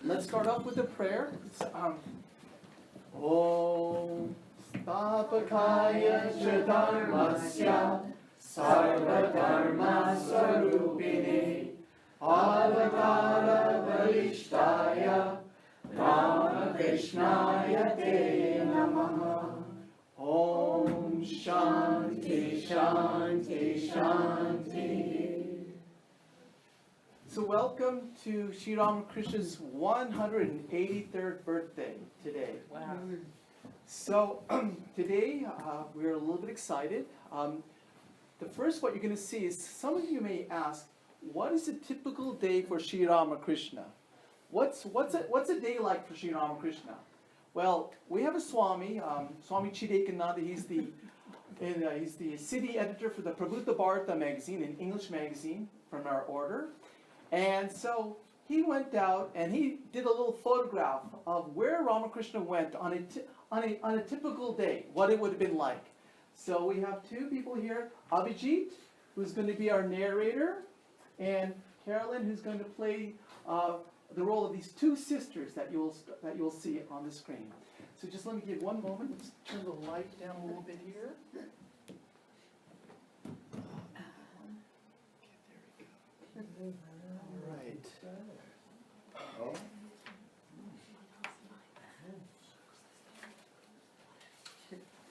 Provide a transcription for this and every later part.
let's start off with a prayer. Om Stapakaya Dharmasya Sarvadharma Sarupine Avatara Varishtaya Ramakrishnaya Te Namaha. Om Shanti Shanti Shanti. So welcome to Sri Ramakrishna's 183rd birthday today. Wow. So today we're a little bit excited. The first what you're going to see is some of you may ask, what is a typical day for Sri Ramakrishna? What's a day like for Sri Ramakrishna? Well, we have a Swami, Swami Chidekananda. He's the city editor for the Prabhupada Bharata magazine, an English magazine from our order. And so he went out and he did a little photograph of where Ramakrishna went on a typical day, what it would have been like. So we have two people here, Abhijit, who's going to be our narrator, and Carolyn, who's going to play the role of these two sisters that you'll see on the screen. So just let me give one moment. Let's turn the light down a little bit here. All right.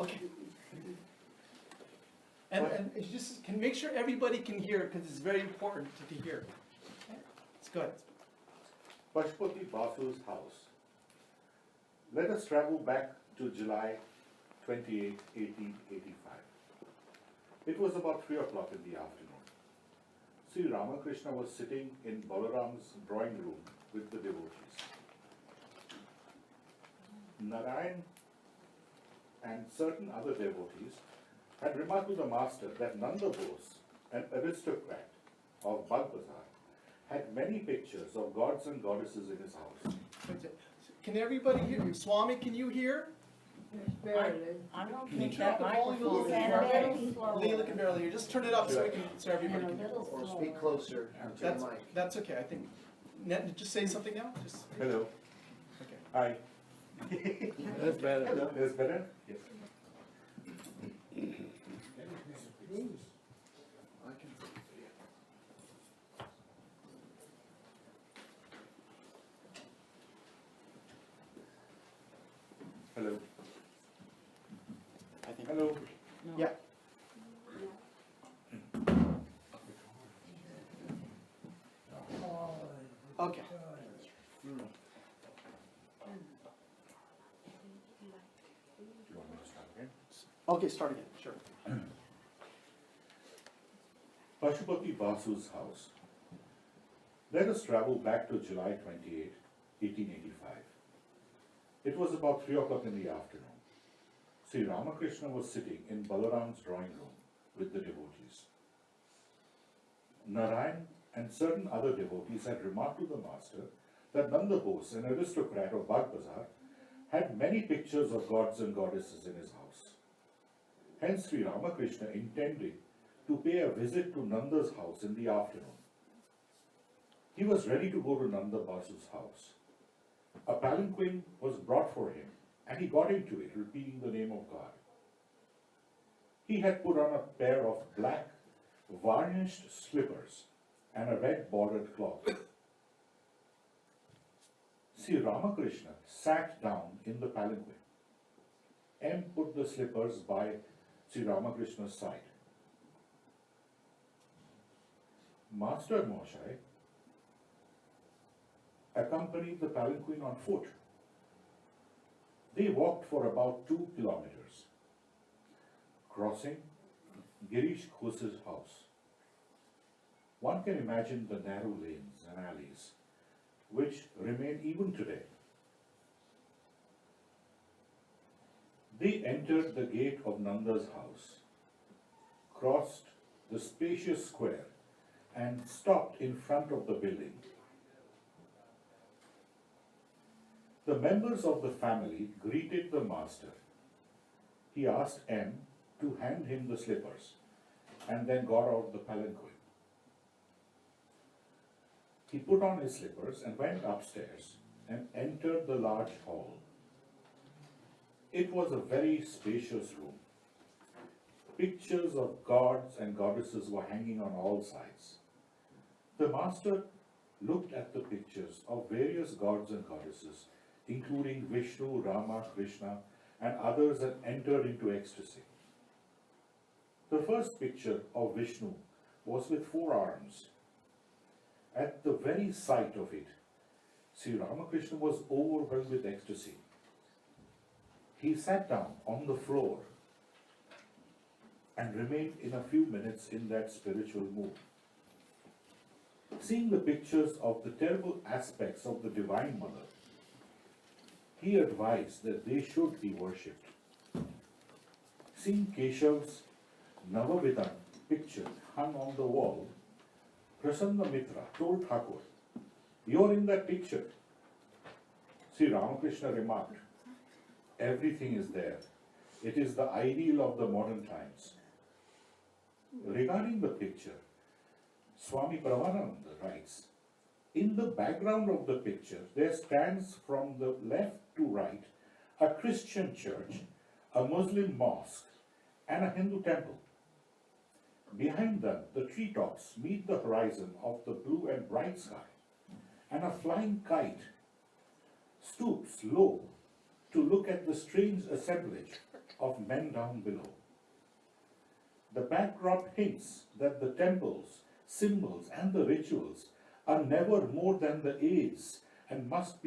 Okay. And you just can make sure everybody can hear because it's very important to hear. It's good. Pashupati Basu's house. Let us travel back to July 28, 1885. It was about 3 o'clock in the afternoon. Sri Ramakrishna was sitting in Balaram's drawing room with the devotees. Narayan and certain other devotees had remarked to the master that Nanda Bose, an aristocrat of Bagbazar, had many pictures of gods and goddesses in his house. Can everybody hear? Swami, can you hear? I don't Can you think turn up that the volume a little microphone bit? is perfect. Leela can barely hear. Just turn it up so everybody can hear. Or speak closer to the mic. That's okay. I think. Just say something now. Just. Hello. Okay. Hi. That's better. Hello. Is better? Yes. Hello. I think. Hello. Yeah. Okay. You want me to start again? Okay. Start again. Sure. Pashupati Basu's house. Let us travel back to July 28, 1885. It was about 3 o'clock in the afternoon. Sri Ramakrishna was sitting in Balaram's drawing room with the devotees. Narayan and certain other devotees had remarked to the master that Nanda Bose, an aristocrat of Bagbazar, had many pictures of gods and goddesses in his house. Hence Sri Ramakrishna intended to pay a visit to Nanda's house in the afternoon. He was ready to go to Nanda Basu's house. A palanquin was brought for him, and he got into it, repeating the name of God. He had put on a pair of black, varnished slippers and a red bordered cloth. Sri Ramakrishna sat down in the palanquin. M put the slippers by Sri Ramakrishna's side. Master Moshai accompanied the palanquin on foot. They walked for about 2 kilometers, crossing Girish Ghosh's house. One can imagine the narrow lanes and alleys, which remain even today. They entered the gate of Nanda's house, crossed the spacious square, and stopped in front of the building. The members of the family greeted the master. He asked M to hand him the slippers and then got out the palanquin. He put on his slippers and went upstairs and entered the large hall. It was a very spacious room. Pictures of gods and goddesses were hanging on all sides. The master looked at the pictures of various gods and goddesses, including Vishnu, Rama, Krishna, and others, and entered into ecstasy. The first picture of Vishnu was with 4 arms. At the very sight of it, Sri Ramakrishna was overwhelmed with ecstasy. He sat down on the floor and remained in a few minutes in that spiritual mood. Seeing the pictures of the terrible aspects of the Divine Mother, he advised that they should be worshipped. Seeing Keshav's Navavitan picture hung on the wall, Prasanna Mitra told Thakur, "You're in that picture." Sri Ramakrishna remarked, "Everything is there. It is the ideal of the modern times." Regarding the picture, Swami Pravananda writes, "In the background of the picture, there stands from the left to right a Christian church, a Muslim mosque, and a Hindu temple. Behind them, the treetops meet the horizon of the blue and bright sky, and a flying kite stoops low to look at the strange assemblage of men down below. The backdrop hints that the temples, symbols, and the rituals are never more than the aids and must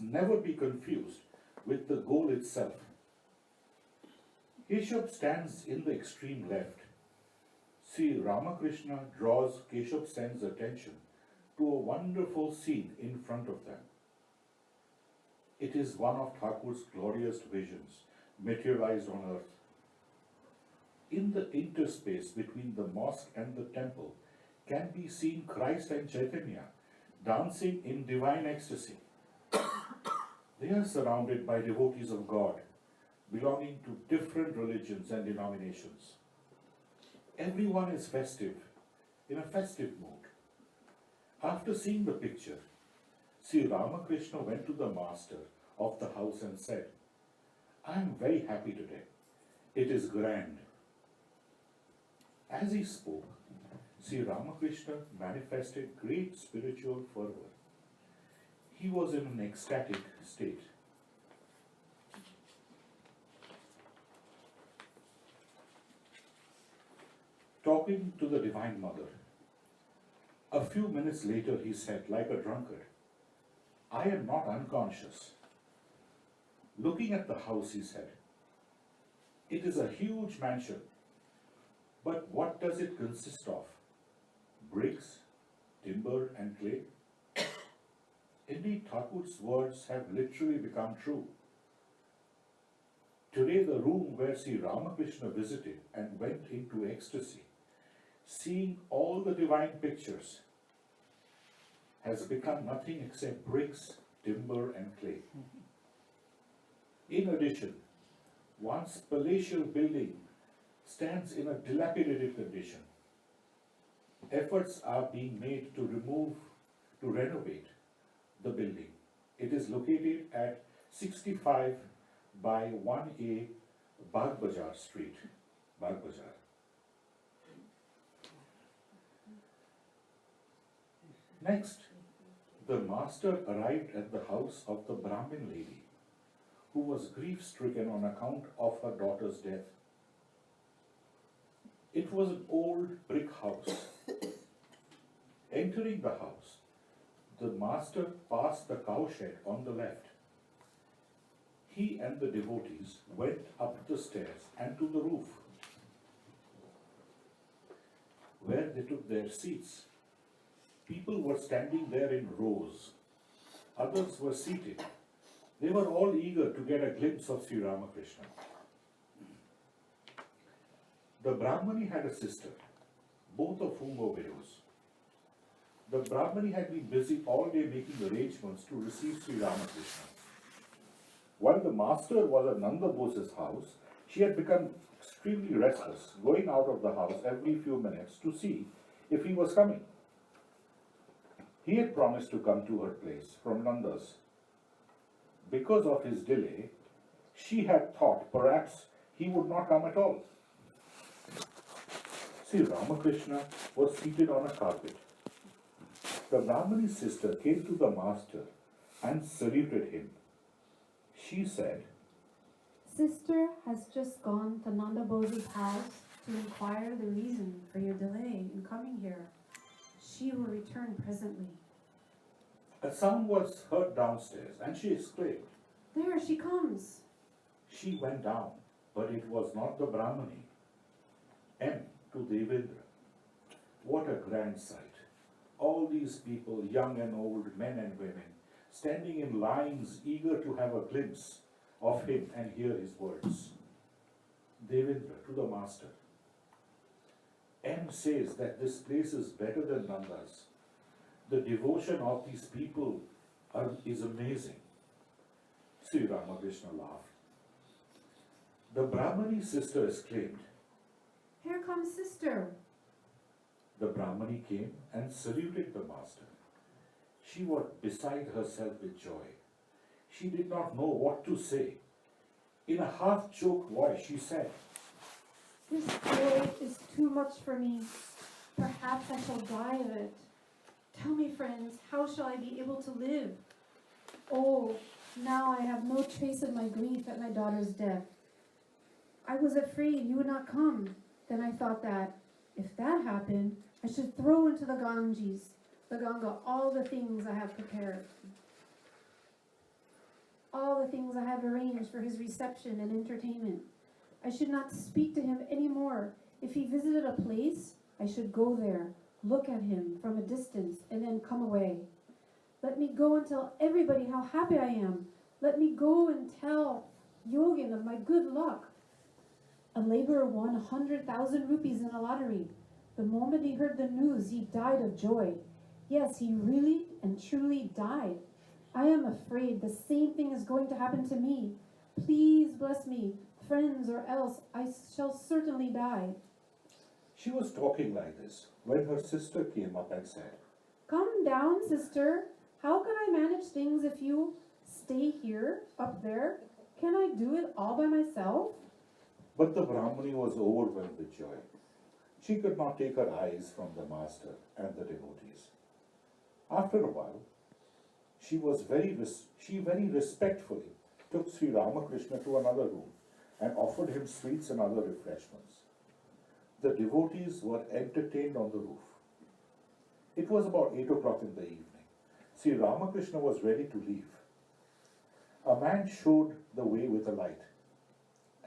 never be confused with the goal itself." Keshav stands in the extreme left. Sri Ramakrishna draws Keshav Sen's attention to a wonderful scene in front of them. It is one of Thakur's glorious visions materialized on earth. In the interspace between the mosque and the temple can be seen Christ and Chaitanya dancing in divine ecstasy. They are surrounded by devotees of God belonging to different religions and denominations. Everyone is festive, in a festive mood. After seeing the picture, Sri Ramakrishna went to the master of the house and said, "I am very happy today. It is grand." As he spoke, Sri Ramakrishna manifested great spiritual fervor. He was in an ecstatic state. Talking to the Divine Mother. A few minutes later, he said, like a drunkard, "I am not unconscious." Looking at the house, he said, "It is a huge mansion, but what does it consist of? Bricks, timber, and clay?" Indeed, Thakur's words have literally become true. Today, the room where Sri Ramakrishna visited and went into ecstasy, seeing all the divine pictures, has become nothing except bricks, timber, and clay. In addition, one's palatial building stands in a dilapidated condition. Efforts are being made to renovate the building. It is located at 65 by 1A Bagh Bazaar Street, Bagh Bazaar. Next, the master arrived at the house of the Brahmin lady, who was grief-stricken on account of her daughter's death. It was an old brick house. Entering the house, the master passed the cowshed on the left. He and the devotees went up the stairs and to the roof, where they took their seats. People were standing there in rows. Others were seated. They were all eager to get a glimpse of Sri Ramakrishna. The Brahmani had a sister, both of whom were widows. The Brahmani had been busy all day making arrangements to receive Sri Ramakrishna. While the master was at Nanda Bose's house, she had become extremely restless, going out of the house every few minutes to see if he was coming. He had promised to come to her place from Nanda's because of his delay, she had thought perhaps he would not come at all. Sri Ramakrishna was seated on a carpet. The Brahmani's sister came to the master and saluted him. She said, Sister has just gone to Nanda Bodhi's house to inquire the reason for your delay in coming here. She will return presently. a sound was heard downstairs, and she exclaimed. There she comes. She went down, but it was not the Brahmani. M. to Devendra. What a grand sight. All these people, young and old, men and women, standing in lines eager to have a glimpse of him and hear his words. Devendra to the master. M says that this place is better than Nanda's. The devotion of these people is amazing. Sri Ramakrishna laughed. The Brahmani sister exclaimed. Here comes sister. The Brahmani came and saluted the master. She was beside herself with joy. She did not know what to say. In a half-choked voice, she said, This joy is too much for me. Perhaps I shall die of it. Tell me, friends, how shall I be able to live? Oh, now I have no trace of my grief at my daughter's death. I was afraid you would not come. Then I thought that, if that happened, I should throw into the Ganga, all the things I have prepared. All the things I have arranged for his reception and entertainment. I should not speak to him any more. If he visited a place, I should go there, look at him from a distance, and then come away. Let me go and tell everybody how happy I am. Let me go and tell Yogin of my good luck. A laborer won 100,000 rupees in a lottery. The moment he heard the news, he died of joy. Yes, he really and truly died. I am afraid the same thing is going to happen to me. Please bless me, friends, or else I shall certainly die. She was talking like this when her sister came up and said, Come down, sister. How can I manage things if you stay here, up there? Can I do it all by myself? But the Brahmani was overwhelmed with joy. She could not take her eyes from the master and the devotees. After a while, she very respectfully took Sri Ramakrishna to another room and offered him sweets and other refreshments. The devotees were entertained on the roof. It was about 8 o'clock in the evening. Sri Ramakrishna was ready to leave. A man showed the way with a light.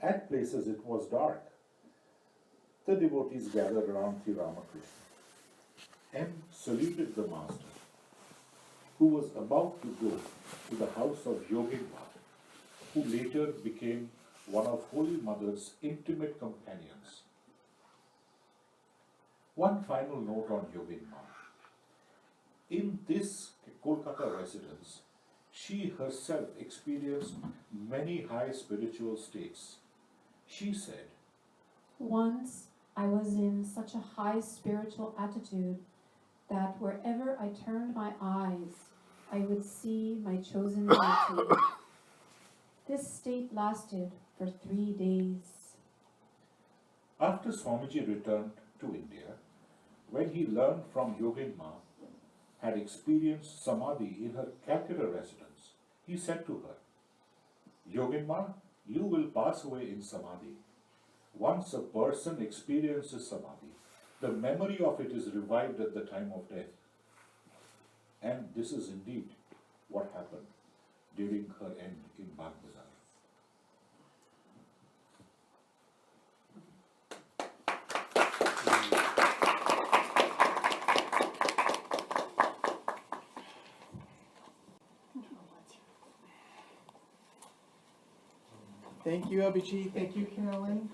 At places it was dark. The devotees gathered around Sri Ramakrishna. M saluted the master, who was about to go to the house of Yogindra, who later became one of Holy Mother's intimate companions. One final note on Yogindra. In this Kolkata residence, she herself experienced many high spiritual states. She said, Once I was in such a high spiritual attitude that wherever I turned my eyes, I would see my chosen deity. This state lasted for 3 days. after Swamiji returned to India, when he learned from Yogindra had experienced Samadhi in her Calcutta residence, he said to her, Yogindra, you will pass away in Samadhi. Once a person experiences Samadhi, the memory of it is revived at the time of death. And this is indeed what happened during her end in Bagh Bazar. Thank you, Abhijit. Thank you, Carolyn.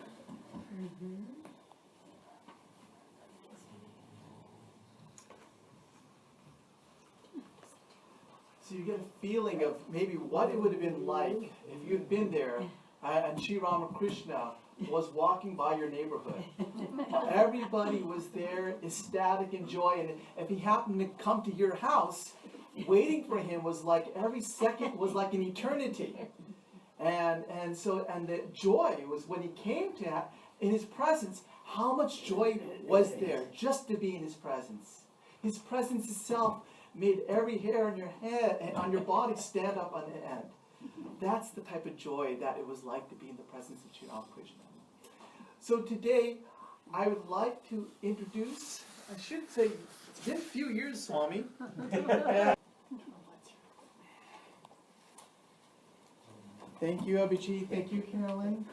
So you get a feeling of maybe what it would have been like if you'd been there and Sri Ramakrishna was walking by your neighborhood. Everybody was there, ecstatic in joy, and if he happened to come to your house, waiting for him was like every second was like an eternity. And the joy was when he came to in his presence, how much joy was there just to be in his presence. His presence itself made every hair on your head and on your body stand up on end. That's the type of joy that it was like to be in the presence of Sri Ramakrishna. So today, I would like to introduce, I should say, it's been a few years, Swami. Thank you, Abhijit. Thank you, Carolyn.